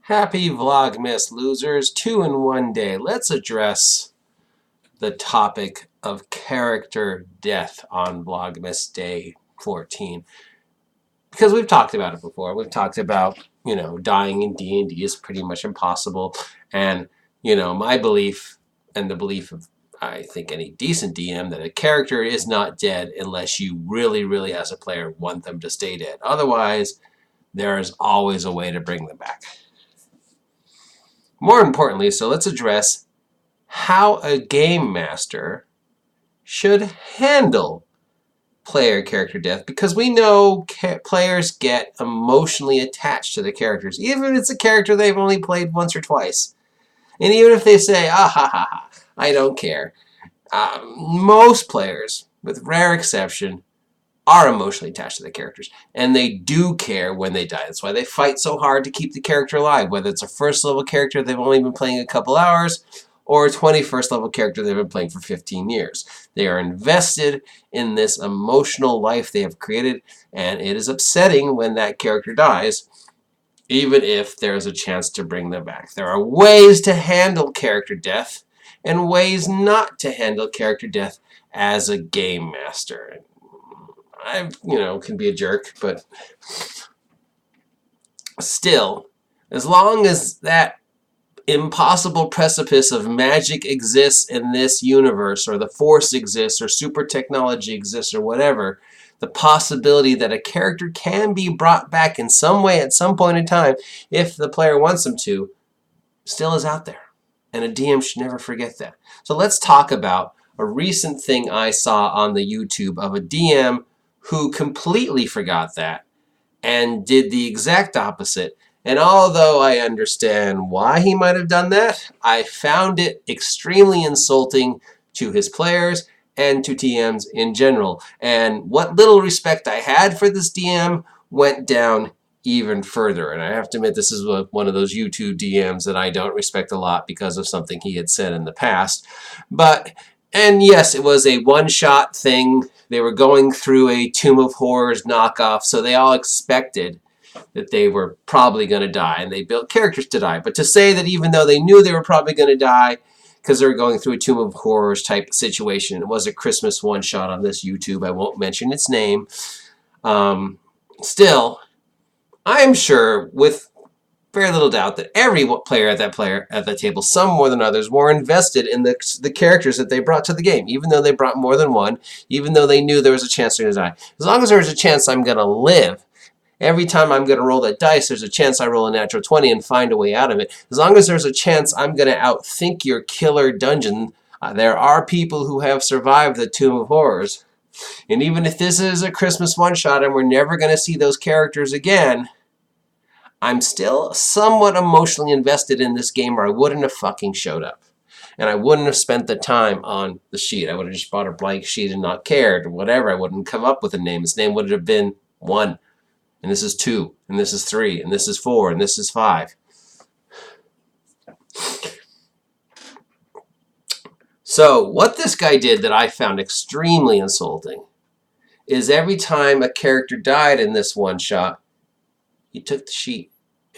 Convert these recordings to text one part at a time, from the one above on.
Happy Vlogmas losers, 2 in 1 day. Let's address the topic of character death on Vlogmas day 14. Because we've talked about it before. We've talked about, dying in D&D is pretty much impossible. And, my belief and the belief of, I think, any decent DM, that a character is not dead unless you really, really, as a player, want them to stay dead. Otherwise, there is always a way to bring them back. More importantly, so let's address how a game master should handle player character death, because we know players get emotionally attached to the characters, even if it's a character they've only played once or twice. And even if they say, ah ha ha ha, I don't care. Most players, with rare exception, are emotionally attached to the characters, and they do care when they die. That's why they fight so hard to keep the character alive, whether it's a first level character they've only been playing a couple hours, or a 21st level character they've been playing for 15 years. They are invested in this emotional life they have created, and it is upsetting when that character dies, even if there's a chance to bring them back. There are ways to handle character death, and ways not to handle character death as a game master. I, can be a jerk, but still, as long as that impossible precipice of magic exists in this universe, or the Force exists, or super technology exists, or whatever, the possibility that a character can be brought back in some way at some point in time, if the player wants them to, still is out there. And a DM should never forget that. So let's talk about a recent thing I saw on the YouTube of a DM who completely forgot that and did the exact opposite. And although I understand why he might have done that, I found it extremely insulting to his players and to DMs in general. And what little respect I had for this DM went down even further. And I have to admit, this is one of those YouTube DMs that I don't respect a lot because of something he had said in the past. And yes, it was a one-shot thing. They were going through a Tomb of Horrors knockoff, so they all expected that they were probably going to die, and they built characters to die. But to say that even though they knew they were probably going to die because they were going through a Tomb of Horrors type situation, it was a Christmas one-shot on this YouTube. I won't mention its name. Still, I am sure with very little doubt that every player at that table, some more than others, were invested in the characters that they brought to the game, even though they brought more than one, even though they knew there was a chance they're going to die. As long as there's a chance I'm going to live, every time I'm going to roll that dice, there's a chance I roll a natural 20 and find a way out of it. As long as there's a chance I'm going to outthink your killer dungeon, there are people who have survived the Tomb of Horrors. And even if this is a Christmas one-shot and we're never going to see those characters again, I'm still somewhat emotionally invested in this game, or I wouldn't have fucking showed up. And I wouldn't have spent the time on the sheet. I would have just bought a blank sheet and not cared, or whatever. I wouldn't come up with a name. His name would have been 1, and this is 2, and this is 3, and this is 4, and this is 5. So what this guy did that I found extremely insulting is every time a character died in this one shot, he took the sheet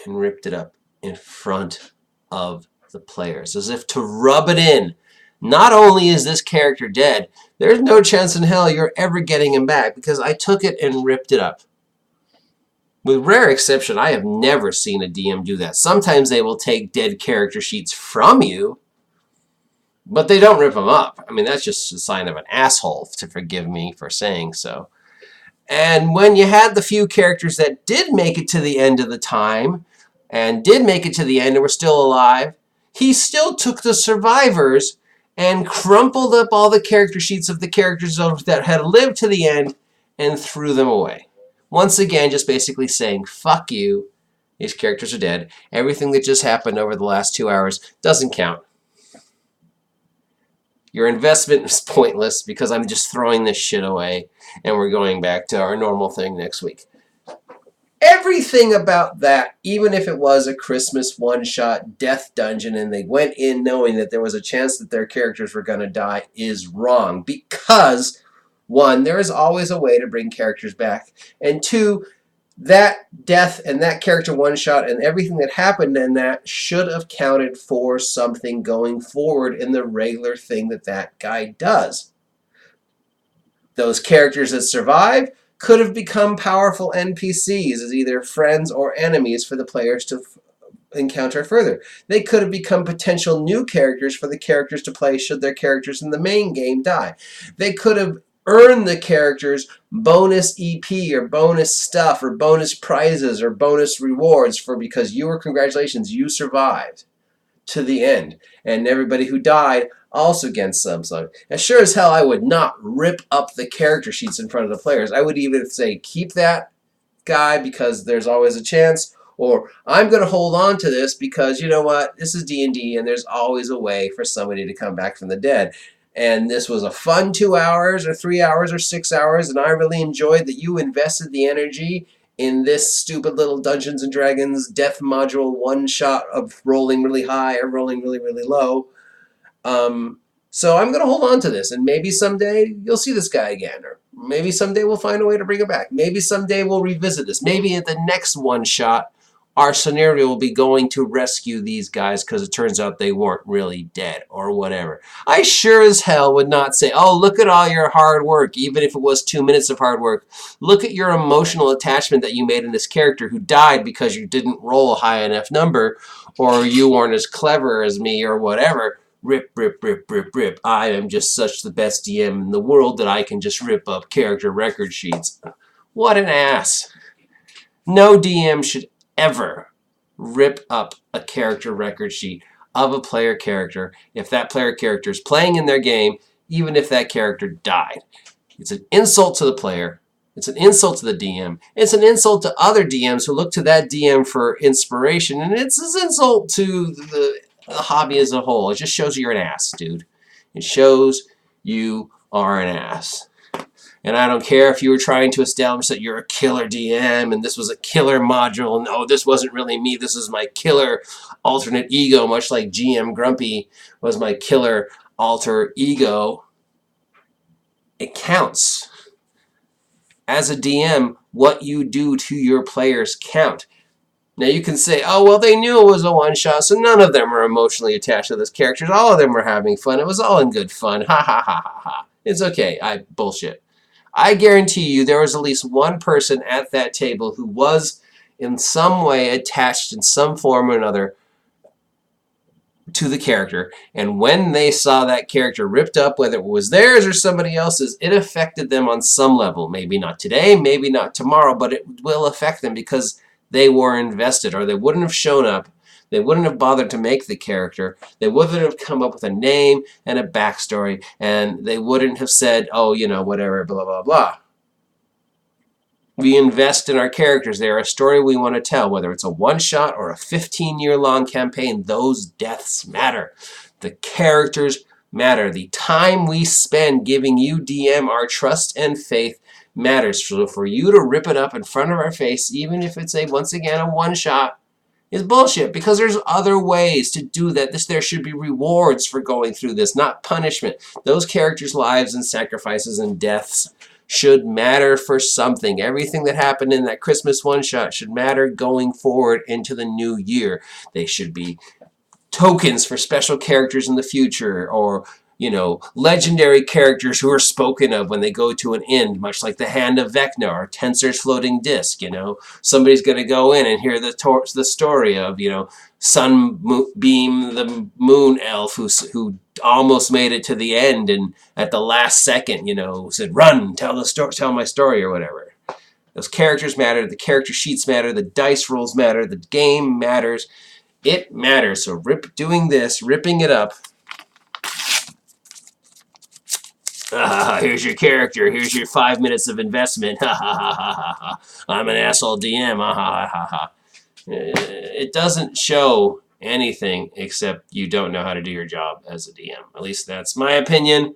and ripped it up in front of the players, as if to rub it in. Not only is this character dead, there's no chance in hell you're ever getting him back because I took it and ripped it up. With rare exception, I have never seen a DM do that. Sometimes they will take dead character sheets from you, but they don't rip them up. I mean, that's just a sign of an asshole, to forgive me for saying so. And when you had the few characters that did make it to the end of the time, and did make it to the end and were still alive, he still took the survivors and crumpled up all the character sheets of the characters that had lived to the end and threw them away. Once again, just basically saying, fuck you, these characters are dead. Everything that just happened over the last 2 hours doesn't count. Your investment is pointless because I'm just throwing this shit away and we're going back to our normal thing next week. Everything about that, even if it was a Christmas one-shot death dungeon and they went in knowing that there was a chance that their characters were going to die, is wrong. Because, 1, there is always a way to bring characters back. And 2, that death and that character one-shot and everything that happened in that should have counted for something going forward in the regular thing that that guy does. Those characters that survive could have become powerful NPCs as either friends or enemies for the players to encounter further. They could have become potential new characters for the characters to play should their characters in the main game die. They could have earned the characters bonus EP or bonus stuff or bonus prizes or bonus rewards for because congratulations, you survived to the end. And everybody who died also gets something. And sure as hell I would not rip up the character sheets in front of the players. I would even say keep that guy because there's always a chance, or I'm going to hold on to this because you know what, this is D&D and there's always a way for somebody to come back from the dead. And this was a fun 2 hours or 3 hours or 6 hours, and I really enjoyed that you invested the energy in this stupid little Dungeons and Dragons death module one shot of rolling really high or rolling really, really low. So I'm going to hold on to this, and maybe someday you'll see this guy again, or maybe someday we'll find a way to bring him back. Maybe someday we'll revisit this. Maybe at the next one shot, our scenario will be going to rescue these guys because it turns out they weren't really dead or whatever. I sure as hell would not say, oh, look at all your hard work, even if it was 2 minutes of hard work. Look at your emotional attachment that you made in this character who died because you didn't roll a high enough number or you weren't as clever as me or whatever. Rip, rip, rip, rip, rip. I am just such the best DM in the world that I can just rip up character record sheets. What an ass. No DM should ever rip up a character record sheet of a player character if that player character is playing in their game, even if that character died. It's an insult to the player. It's an insult to the DM. It's an insult to other DMs who look to that DM for inspiration, and it's an insult to the hobby as a whole. It just shows you're an ass, dude. It shows you are an ass. And I don't care if you were trying to establish that you're a killer DM and this was a killer module. No, this wasn't really me. This is my killer alternate ego, much like GM Grumpy was my killer alter ego. It counts. As a DM, what you do to your players count. Now you can say, oh, well, they knew it was a one-shot, so none of them are emotionally attached to this character. All of them were having fun. It was all in good fun. Ha, ha, ha, ha, ha. It's okay. Bullshit. I guarantee you there was at least one person at that table who was in some way attached in some form or another to the character, and when they saw that character ripped up, whether it was theirs or somebody else's, it affected them on some level. Maybe not today, maybe not tomorrow, but it will affect them because they were invested, or they wouldn't have shown up. They wouldn't have bothered to make the character. They wouldn't have come up with a name and a backstory, and they wouldn't have said, oh, you know, whatever, blah, blah, blah. We invest in our characters. They're a story we want to tell, whether it's a one-shot or a 15-year-long campaign. Those deaths matter. The characters matter. The time we spend giving you, DM, our trust and faith matters. So for you to rip it up in front of our face, even if it's once again a one-shot, is bullshit, because there's other ways to do that. There should be rewards for going through this, not punishment. Those characters' lives and sacrifices and deaths should matter for something. Everything that happened in that Christmas one-shot should matter going forward into the new year. They should be tokens for special characters in the future, or you know, legendary characters who are spoken of when they go to an end, much like the Hand of Vecna or Tensor's floating disc. You know, somebody's going to go in and hear the story of, you know, Sunbeam, the moon elf who almost made it to the end, and at the last second, you know, said, "Run, tell my story," or whatever. Those characters matter. The character sheets matter. The dice rolls matter. The game matters. It matters. So ripping it up. Here's your character. Here's your 5 minutes of investment. Ha ha ha ha ha ha. I'm an asshole DM. Ha ha ha ha. It doesn't show anything except you don't know how to do your job as a DM. At least that's my opinion.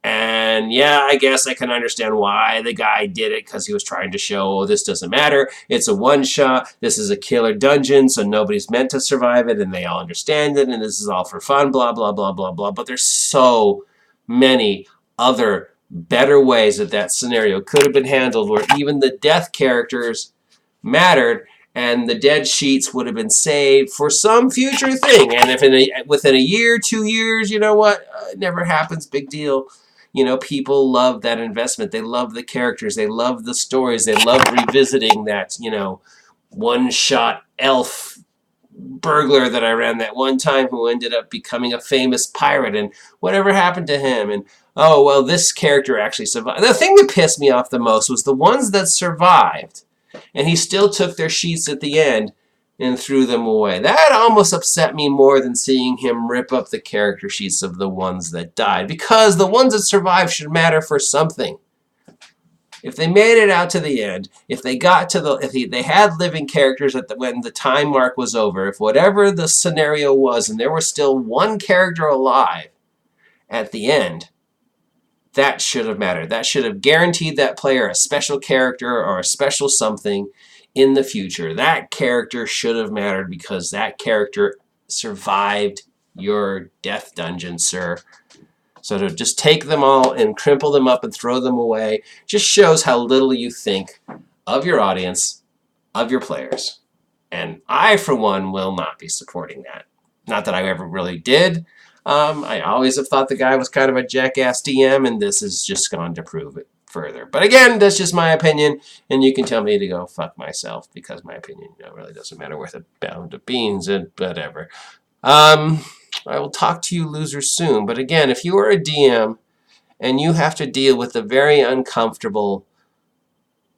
And yeah, I guess I can understand why the guy did it, because he was trying to show, oh, this doesn't matter. It's a one-shot. This is a killer dungeon, so nobody's meant to survive it, and they all understand it, and this is all for fun, blah, blah, blah, blah, blah. But there's so many other better ways that scenario could have been handled, where even the death characters mattered, and the dead sheets would have been saved for some future thing. And if within a year, 2 years, you know what, it never happens, big deal. You know, people love that investment. They love the characters. They love the stories. They love revisiting that, you know, one-shot elf burglar that I ran that one time who ended up becoming a famous pirate, and whatever happened to him. And oh, well, this character actually survived. The thing that pissed me off the most was the ones that survived, and he still took their sheets at the end and threw them away. That almost upset me more than seeing him rip up the character sheets of the ones that died, because the ones that survived should matter for something. If they made it out to the end, if they got to they had living characters when the time mark was over, if whatever the scenario was, and there was still one character alive at the end, that should have mattered. That should have guaranteed that player a special character or a special something in the future. That character should have mattered because that character survived your death dungeon, sir. So to just take them all and crumple them up and throw them away just shows how little you think of your audience, of your players. And I, for one, will not be supporting that. Not that I ever really did. I always have thought the guy was kind of a jackass DM, and this has just gone to prove it further. But again, that's just my opinion, and you can tell me to go fuck myself because my opinion, you know, really doesn't matter worth a pound of beans and whatever. I will talk to you losers soon. But again, if you are a DM and you have to deal with the very uncomfortable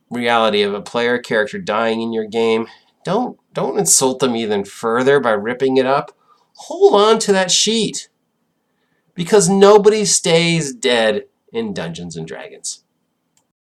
reality of a player character dying in your game, don't insult them even further by ripping it up. Hold on to that sheet. Because nobody stays dead in Dungeons and Dragons.